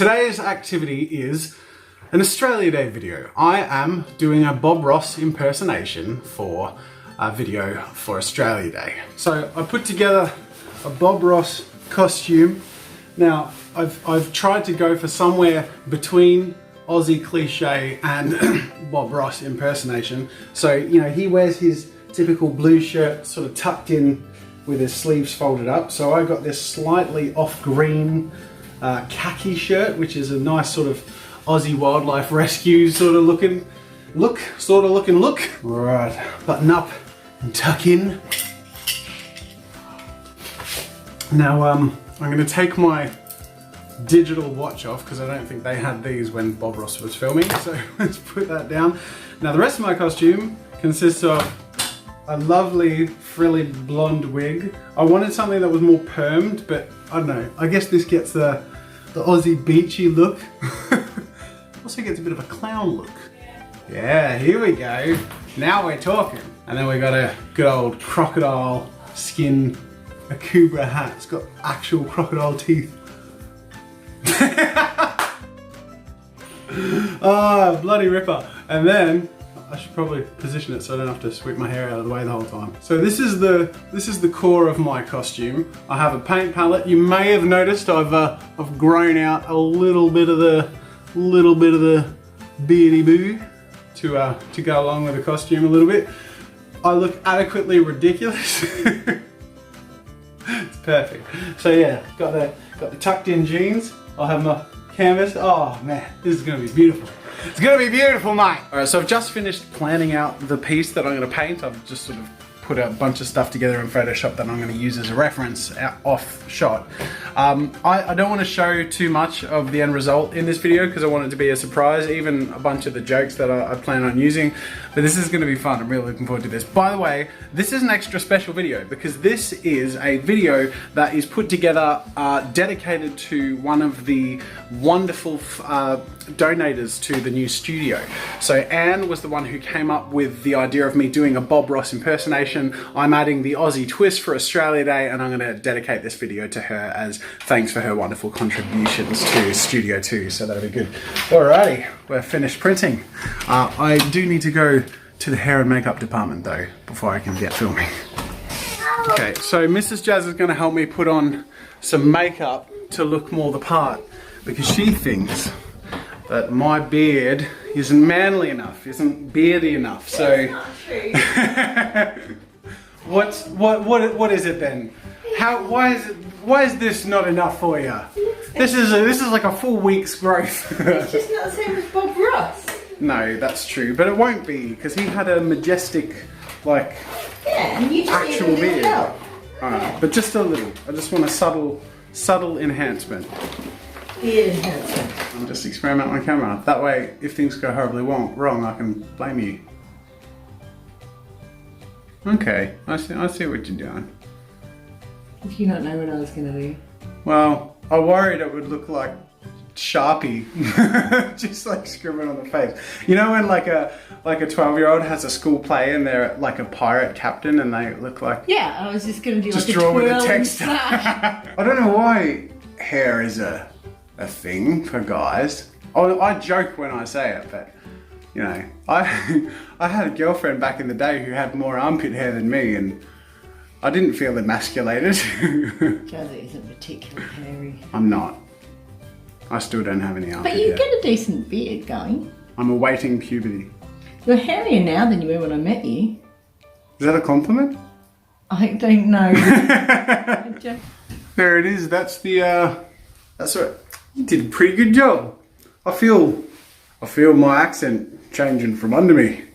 today's activity is an Australia Day video. I am doing a Bob Ross impersonation for a video for Australia Day. So I put together a Bob Ross costume. Now I've tried to go for somewhere between Aussie cliche and Bob Ross impersonation. So, you know, he wears his typical blue shirt sort of tucked in with his sleeves folded up. So I got this slightly off green khaki shirt, which is a nice sort of Aussie wildlife rescue sort of looking look. All right, button up and tuck in. Now I'm going to take my digital watch off because I don't think they had these when Bob Ross was filming. So let's put that down. Now the rest of my costume consists of a lovely frilly blonde wig. I wanted something that was more permed, but I don't know. I guess this gets the Aussie beachy look. Also gets a bit of a clown look. Yeah, here we go. Now we're talking. And then we got a good old crocodile skin Akubra hat. It's got actual crocodile teeth. Ah, bloody ripper. And then I should probably position it so I don't have to sweep my hair out of the way the whole time. So this is the core of my costume. I have a paint palette. You may have noticed I've grown out a little bit of the beardy boo to go along with the costume a little bit. I look adequately ridiculous. It's perfect. So yeah, got the tucked in jeans. I'll have my canvas. Oh man, this is gonna be beautiful. It's gonna be beautiful, mate. All right, so I've just finished planning out the piece that I'm gonna paint. I've just sort of put a bunch of stuff together in Photoshop that I'm gonna use as a reference off shot. I don't want to show too much of the end result in this video because I want it to be a surprise, even a bunch of the jokes that I plan on using. But this is going to be fun. I'm really looking forward to this. By the way, this is an extra special video because this is a video that is put together dedicated to one of the wonderful donators to the new studio. So Anne was the one who came up with the idea of me doing a Bob Ross impersonation. I'm adding the Aussie twist for Australia Day, and I'm going to dedicate this video to her as thanks for her wonderful contributions to Studio 2, so that'll be good. Alrighty, we're finished printing. I do need to go to the hair and makeup department though, before I can get filming. Okay, so Mrs. Jazza is going to help me put on some makeup to look more the part, because she thinks that my beard isn't manly enough, isn't beardy enough, so... That's not true. What is it then? Why is this not enough for you? This is like a full week's growth. It's just not the same as Bob Ross. No, that's true, but it won't be because he had a majestic, like, and you just actual beard. But just a little. I just want a subtle enhancement. Beard enhancement. I'm just experimenting on camera. That way, if things go horribly wrong, I can blame you. Okay, I see what you're doing. Did you not know what I was going to do? Well, I worried it would look like Sharpie, just like scribbling on the face. You know when like a 12-year-old has a school play and they're like a pirate captain and they look like... Yeah, I was just going to do just like draw a with twirl the text. I don't know why hair is a thing for guys. I joke when I say it, but you know, I had a girlfriend back in the day who had more armpit hair than me, and I didn't feel emasculated. Jazza isn't particularly hairy. I'm not. I still don't have any armpit hair. But you hair. get a decent beard going. I'm awaiting puberty. You're hairier now than you were when I met you. Is that a compliment? I don't know. There it is. That's what you did a pretty good job. I feel my accent changing from under me.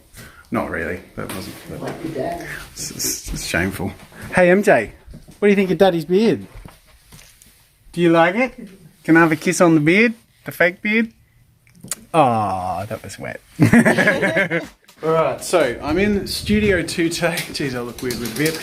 Not really. That wasn't. Like your dad. It's shameful. Hey MJ, what do you think of Daddy's beard? Do you like it? Can I have a kiss on the beard? The fake beard? Ah, that was wet. Alright, so I'm in Studio 2 today. Jeez, I look weird with a beard.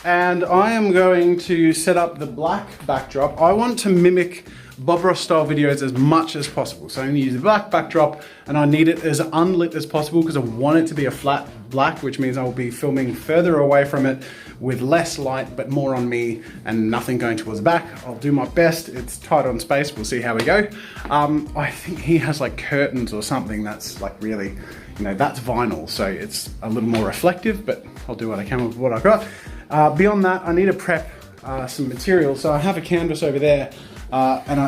And I am going to set up the black backdrop. I want to mimic Bob Ross style videos as much as possible. So I'm gonna use a black backdrop and I need it as unlit as possible because I want it to be a flat black, which means I will be filming further away from it with less light, but more on me and nothing going towards the back. I'll do my best. It's tight on space. We'll see how we go. I think he has like curtains or something that's like really, you know, that's vinyl. So it's a little more reflective, but I'll do what I can with what I've got. Beyond that, I need to prep some material. So I have a canvas over there.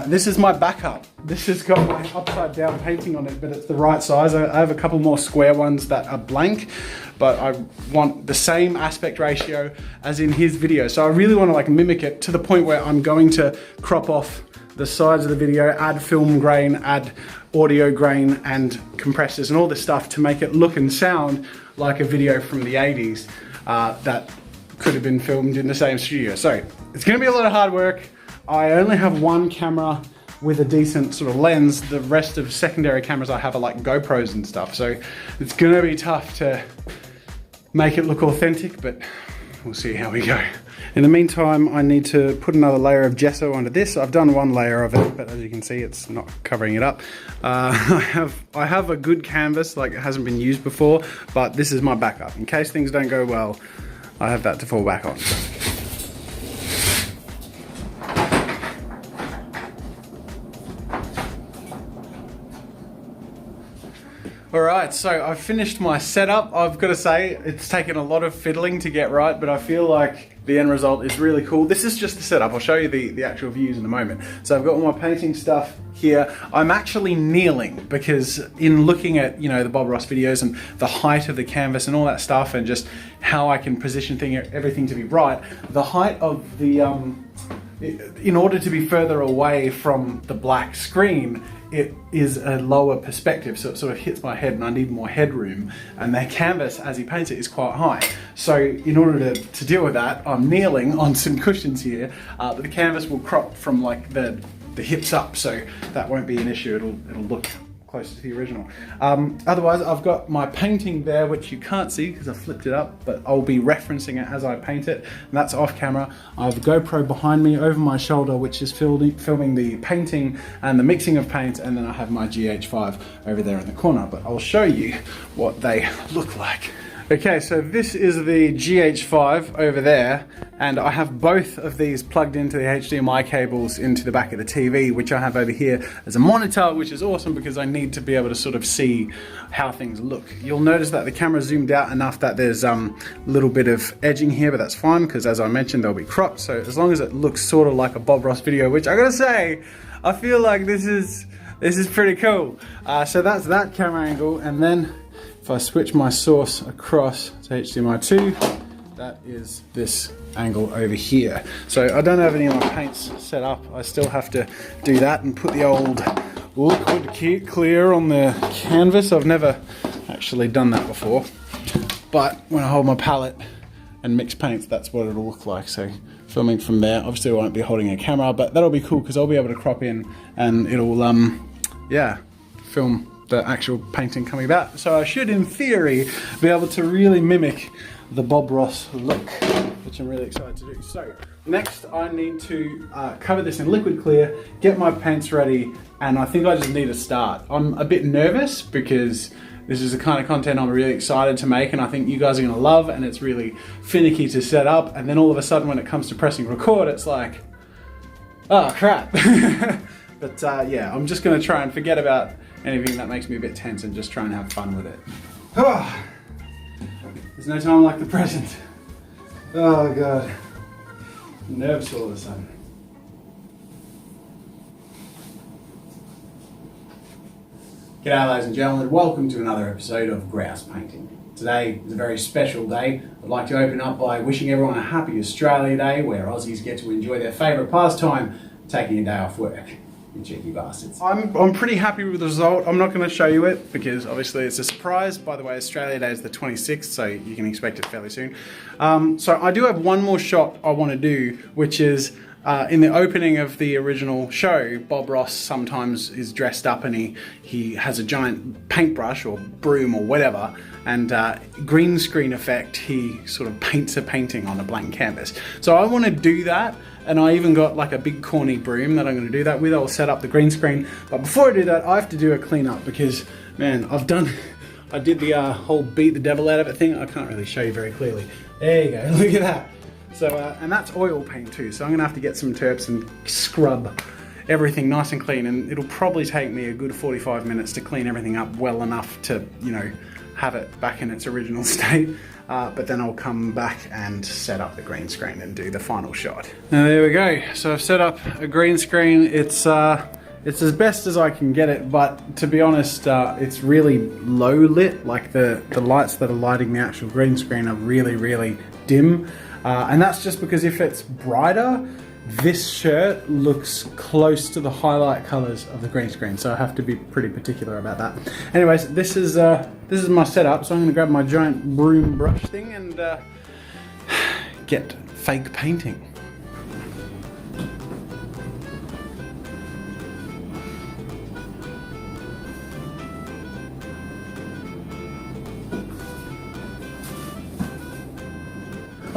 This is my backup. This has got my upside down painting on it, but it's the right size. I have a couple more square ones that are blank, but I want the same aspect ratio as in his video. So I really want to like mimic it to the point where I'm going to crop off the sides of the video, add film grain, add audio grain and compressors and all this stuff to make it look and sound like a video from the 80s that could have been filmed in the same studio. So it's going to be a lot of hard work. I only have one camera with a decent sort of lens. The rest of secondary cameras I have are like GoPros and stuff. So it's gonna be tough to make it look authentic, but we'll see how we go. In the meantime, I need to put another layer of gesso onto this. I've done one layer of it, but as you can see, it's not covering it up. I have a good canvas, like it hasn't been used before, but this is my backup. In case things don't go well, I have that to fall back on. Alright, so I've finished my setup. I've got to say, it's taken a lot of fiddling to get right, but I feel like the end result is really cool. This is just the setup. I'll show you the actual views in a moment. So I've got all my painting stuff here. I'm actually kneeling because in looking at, you know, the Bob Ross videos and the height of the canvas and all that stuff and just how I can position everything to be right, the height of the, in order to be further away from the black screen, it is a lower perspective, so it sort of hits my head and I need more headroom, and the canvas as he paints it is quite high. So in order to deal with that, I'm kneeling on some cushions here, but the canvas will crop from like the hips up, so that won't be an issue. It'll look closer to the original. Otherwise, I've got my painting there, which you can't see because I flipped it up, but I'll be referencing it as I paint it, and that's off camera. I have a GoPro behind me over my shoulder, which is filming the painting and the mixing of paints, and then I have my GH5 over there in the corner, but I'll show you what they look like. Okay, so this is the GH5 over there, and I have both of these plugged into the HDMI cables into the back of the TV, which I have over here as a monitor, which is awesome because I need to be able to sort of see how things look. You'll notice that the camera zoomed out enough that there's a little bit of edging here, but that's fine because as I mentioned, they'll be cropped. So as long as it looks sort of like a Bob Ross video, which I gotta say, I feel like this is pretty cool. So that's that camera angle, and then if I switch my source across to HDMI 2, that is this angle over here. So I don't have any of my paints set up. I still have to do that and put the old liquid clear on the canvas. I've never actually done that before, but when I hold my palette and mix paints, that's what it'll look like. So filming from there, obviously I won't be holding a camera, but that'll be cool because I'll be able to crop in and it'll yeah, film the actual painting coming about. So I should, in theory, be able to really mimic the Bob Ross look, which I'm really excited to do. So next I need to cover this in liquid clear, get my paints ready, and I think I just need to start. I'm a bit nervous because this is the kind of content I'm really excited to make and I think you guys are gonna love, and it's really finicky to set up, and then all of a sudden when it comes to pressing record, it's like, oh crap. But yeah, I'm just gonna try and forget about anything that makes me a bit tense and just try and have fun with it. Oh, there's no time like the present. Oh God, I'm nervous all of a sudden. G'day ladies and gentlemen, welcome to another episode of Grouse Painting. Today is a very special day. I'd like to open up by wishing everyone a happy Australia Day, where Aussies get to enjoy their favourite pastime, taking a day off work. You cheeky bastards. I'm pretty happy with the result. I'm not going to show you it because obviously it's a surprise. By the way, Australia Day is the 26th, so you can expect it fairly soon. So I do have one more shot I want to do, which is in the opening of the original show, Bob Ross sometimes is dressed up and he has a giant paintbrush or broom or whatever, and green screen effect, he sort of paints a painting on a blank canvas. So I want to do that and I even got like a big corny broom that I'm going to do that with. I'll set up the green screen, but before I do that, I have to do a clean up because, man, I did the whole beat the devil out of it thing. I can't really show you very clearly. There you go, look at that. So, and that's oil paint too, so I'm gonna have to get some terps and scrub everything nice and clean, and it'll probably take me a good 45 minutes to clean everything up well enough to, you know, have it back in its original state. But then I'll come back and set up the green screen and do the final shot. Now there we go. So I've set up a green screen. It's as best as I can get it, but to be honest, it's really low lit. Like the lights that are lighting the actual green screen are really, really dim. And that's just because if it's brighter, this shirt looks close to the highlight colors of the green screen, so I have to be pretty particular about that. Anyways, this is my setup, so I'm gonna grab my giant broom brush thing and get fake painting.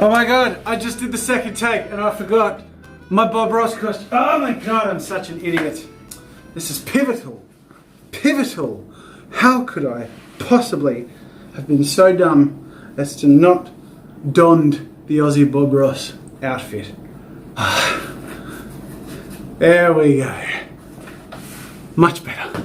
Oh my god, I just did the second take and I forgot my Bob Ross costume. Oh my god, I'm such an idiot. This is pivotal. Pivotal. How could I possibly have been so dumb as to not donned the Aussie Bob Ross outfit? There we go. Much better.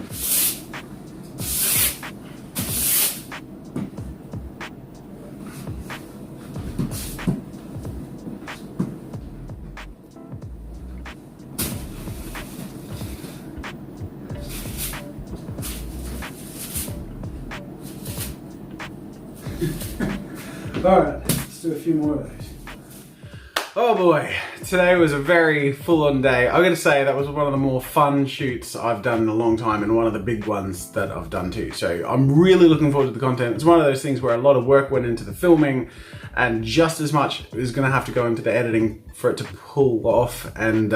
Alright, let's do a few more of those. Oh boy, today was a very full-on day. I'm gonna say that was one of the more fun shoots I've done in a long time and one of the big ones that I've done too. So I'm really looking forward to the content. It's one of those things where a lot of work went into the filming and just as much is gonna have to go into the editing for it to pull off, and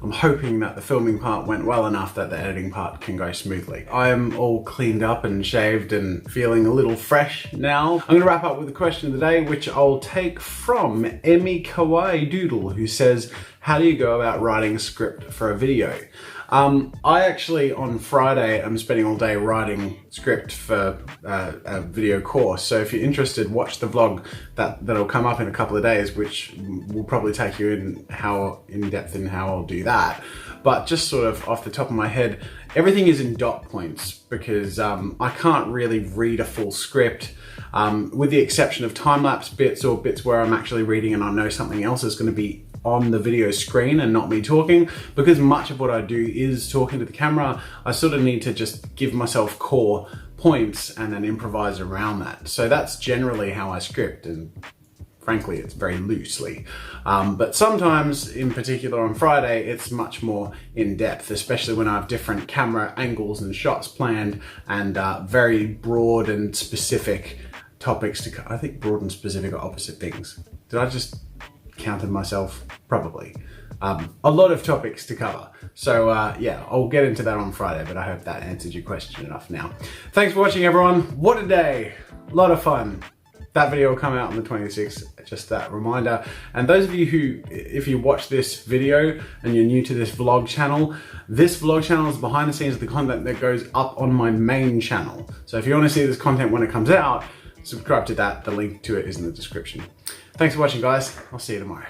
I'm hoping that the filming part went well enough that the editing part can go smoothly. I am all cleaned up and shaved and feeling a little fresh now. I'm gonna wrap up with the question of the day, which I'll take from Emmy Kawaii Doodle, who says, how do you go about writing a script for a video? I actually, on Friday, I'm spending all day writing script for a video course. So if you're interested, watch the vlog that'll come up in a couple of days, which will probably take you in depth in how I'll do that. But just sort of off the top of my head, everything is in dot points because I can't really read a full script. With the exception of time-lapse bits or bits where I'm actually reading and I know something else is going to be on the video screen and not me talking, because much of what I do is talking to the camera. I sort of need to just give myself core points and then improvise around that. So that's generally how I script, and frankly it's very loosely. But sometimes, in particular on Friday, it's much more in depth, especially when I have different camera angles and shots planned and very broad and specific topics to cover. I think broad and specific are opposite things. Did I just counted myself? Probably. A lot of topics to cover. So yeah, I'll get into that on Friday, but I hope that answered your question enough now. Thanks for watching, everyone. What a day. A lot of fun. That video will come out on the 26th, just that reminder. And those of you who, if you watch this video and you're new to this vlog channel is behind the scenes of the content that goes up on my main channel. So if you want to see this content when it comes out, subscribe to that. The link to it is in the description. Thanks for watching, guys. I'll see you tomorrow.